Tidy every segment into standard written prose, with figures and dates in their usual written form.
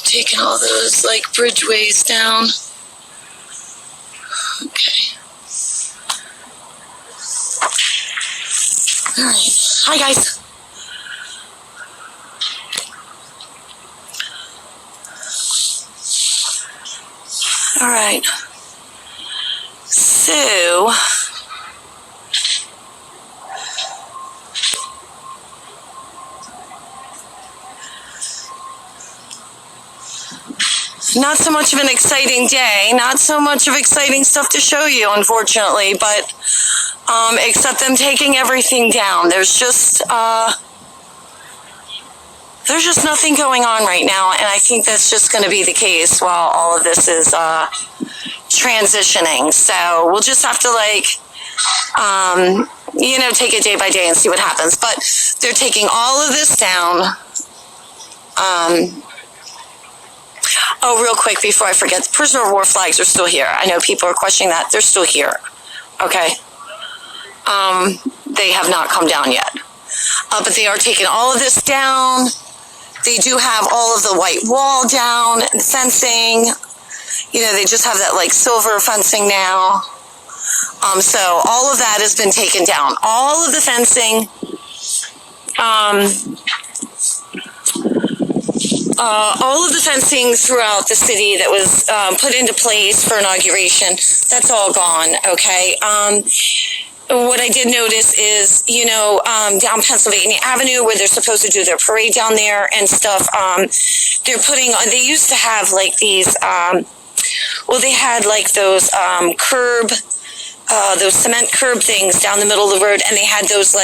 Taking all those like bridgeways down. Okay. All right. Hi guys. All right. So not so much of an exciting day, not so much of exciting stuff to show you, unfortunately, but except them taking everything down. There's just nothing going on right now, and I think that's just going to be the case while all of this is transitioning. So we'll just have to take it day by day and see what happens. But they're taking all of this down. Oh, real quick before I forget, the prisoner of war flags are still here. I know people are questioning that. They're still here. Okay. They have not come down yet. But they are taking all of this down. They do have all of the white wall down, fencing. They just have that silver fencing now. So all of that has been taken down. All of the fencing, all of the fencing throughout the city that was put into place for inauguration, that's all gone, okay? What I did notice is, down Pennsylvania Avenue where they're supposed to do their parade down there and stuff, they used to have these, they had those curb, those cement curb things down the middle of the road, and they had those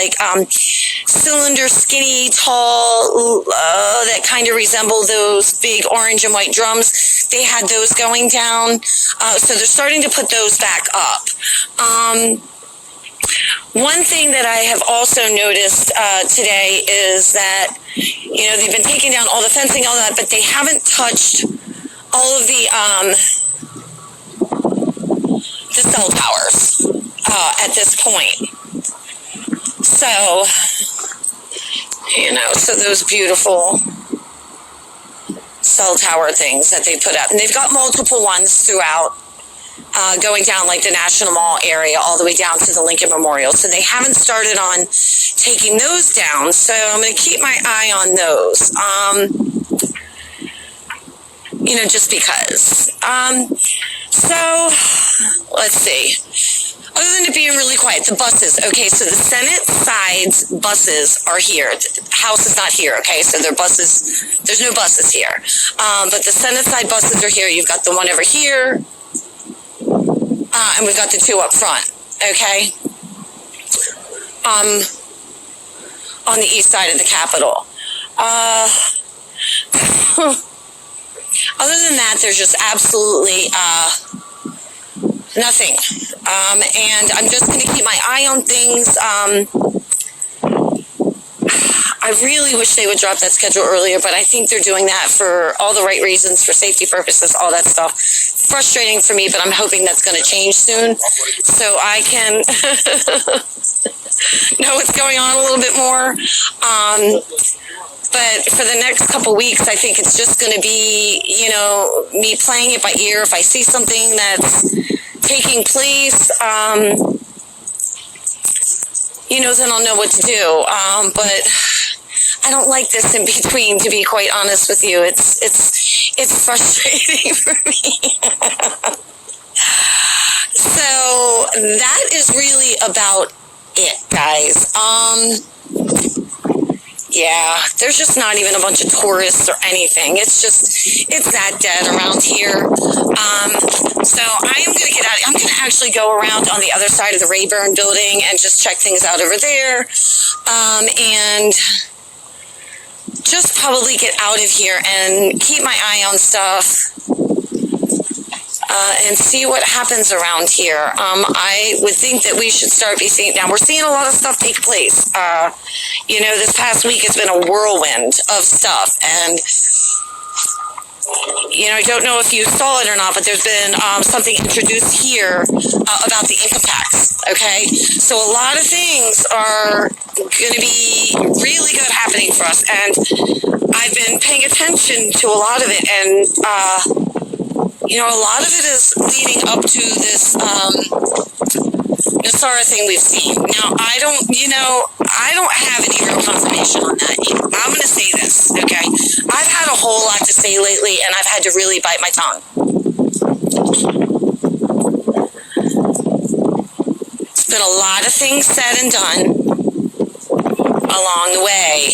cylinder, skinny, tall, that kind of resemble those big orange and white drums. They had those going down, so they're starting to put those back up. One thing that I have also noticed today is that, they've been taking down all the fencing, all that, but they haven't touched all of the cell towers at this point. So, so those beautiful cell tower things that they put up. And they've got multiple ones throughout, going down the National Mall area all the way down to the Lincoln Memorial. So they haven't started on taking those down. So I'm going to keep my eye on those. Just because. So let's see. Other than it being really quiet, the buses. Okay, so the Senate side's buses are here. The House is not here, okay? So their buses, there's no buses here. But the Senate side buses are here. You've got the one over here. And we've got the two up front, okay? On the east side of the Capitol. Other than that, there's just absolutely nothing. And I'm just going to keep my eye on things. I really wish they would drop that schedule earlier, but I think they're doing that for all the right reasons, for safety purposes, all that stuff. Frustrating for me, but I'm hoping that's going to change soon so I can know what's going on a little bit more. But for the next couple weeks, I think it's just going to be, me playing it by ear. If I see something that's taking place, then I'll know what to do. But I don't like this in between, to be quite honest with you. It's frustrating for me. So that is really about it, guys. Yeah, there's just not even a bunch of tourists or anything. It's that dead around here. So I am going to get out. I'm going to actually go around on the other side of the Rayburn building and just check things out over there. And just probably get out of here and keep my eye on stuff. And see what happens around here. I would think that we should start seeing, now we're seeing a lot of stuff take place. This past week has been a whirlwind of stuff, and I don't know if you saw it or not, but there's been something introduced here about the income tax, okay? So a lot of things are going to be really good happening for us, and I've been paying attention to a lot of it, and a lot of it is leading up to this NESARA thing we've seen. Now, I don't have any real confirmation on that. I'm going to say this, okay? I've had a whole lot to say lately, and I've had to really bite my tongue. It's been a lot of things said and done along the way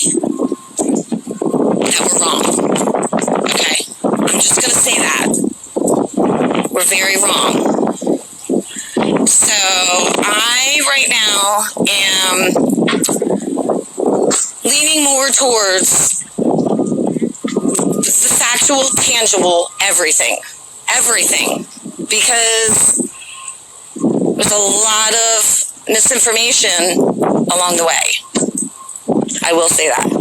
that were wrong, okay? I'm just going to say that. We're very wrong. So I right now am leaning more towards the factual, tangible, everything, because there's a lot of misinformation along the way. I will say that.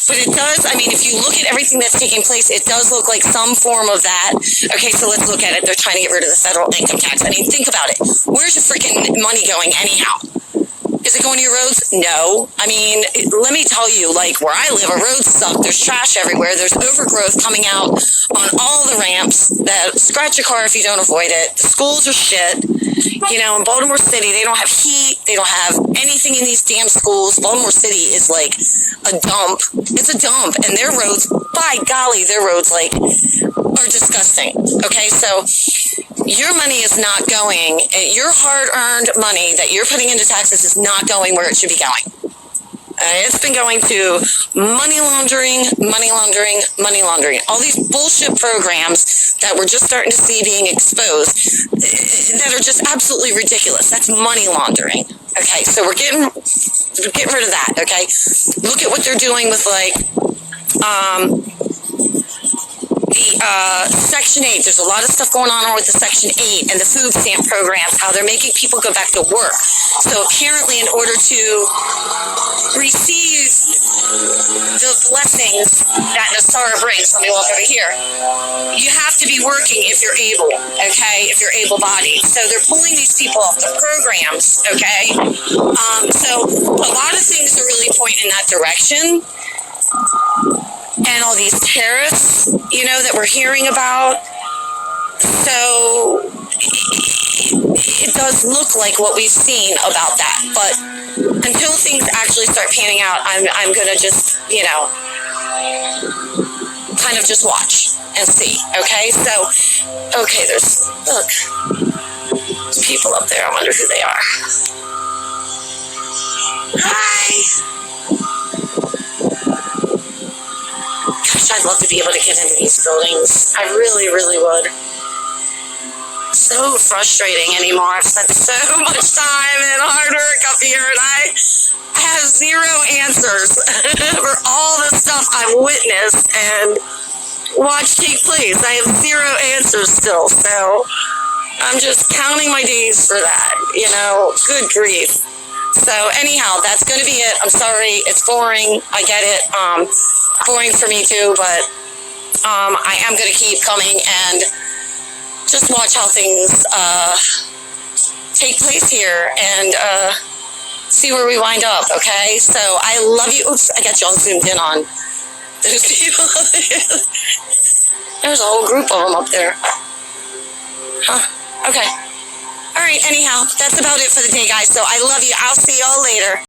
But it does, if you look at everything that's taking place, it does look like some form of that. Okay, so let's look at it. They're trying to get rid of the federal income tax. Think about it. Where's your freaking money going anyhow? Is it going to your roads? No. Let me tell you, where I live, our roads suck. There's trash everywhere. There's overgrowth coming out on all the ramps that scratch your car if you don't avoid it. The schools are shit. In Baltimore City, they don't have heat. They don't have anything in these damn schools. Baltimore City is like a dump. It's a dump. And their roads, by golly, their roads are disgusting. Okay, so your money is not going, your hard-earned money that you're putting into taxes is not going where it should be going. It's been going to money laundering. All these bullshit programs that we're just starting to see being exposed that are just absolutely ridiculous. That's money laundering. Okay, so we're getting rid of that, okay? Look at what they're doing with the Section 8. There's a lot of stuff going on with the Section 8 and the food stamp programs, how they're making people go back to work. So apparently in order to receive the blessings that NESARA brings, let me walk over here, you have to be working if you're able, okay, if you're able-bodied. So they're pulling these people off the programs, okay? So a lot of things are really pointing in that direction. And all these tariffs, that we're hearing about. So it does look like what we've seen about that. But until things actually start panning out, I'm going to just, kind of just watch and see. Okay, so, look, there's people up there. I wonder who they are. Hi. Gosh, I'd love to be able to get into these buildings. I really, really would. So frustrating anymore. I've spent so much time and hard work up here, and I have zero answers for all the stuff I've witnessed and watched take place. I have zero answers still, so I'm just counting my days for that. Good grief. So anyhow, that's going to be it. I'm sorry. It's boring. I get it. Boring for me too, but I am going to keep coming and just watch how things take place here and see where we wind up, okay? So I love you. Oops, I got you all zoomed in on those people. There's a whole group of them up there. Huh, okay. All right, anyhow, that's about it for the day, guys. So I love you. I'll see y'all later.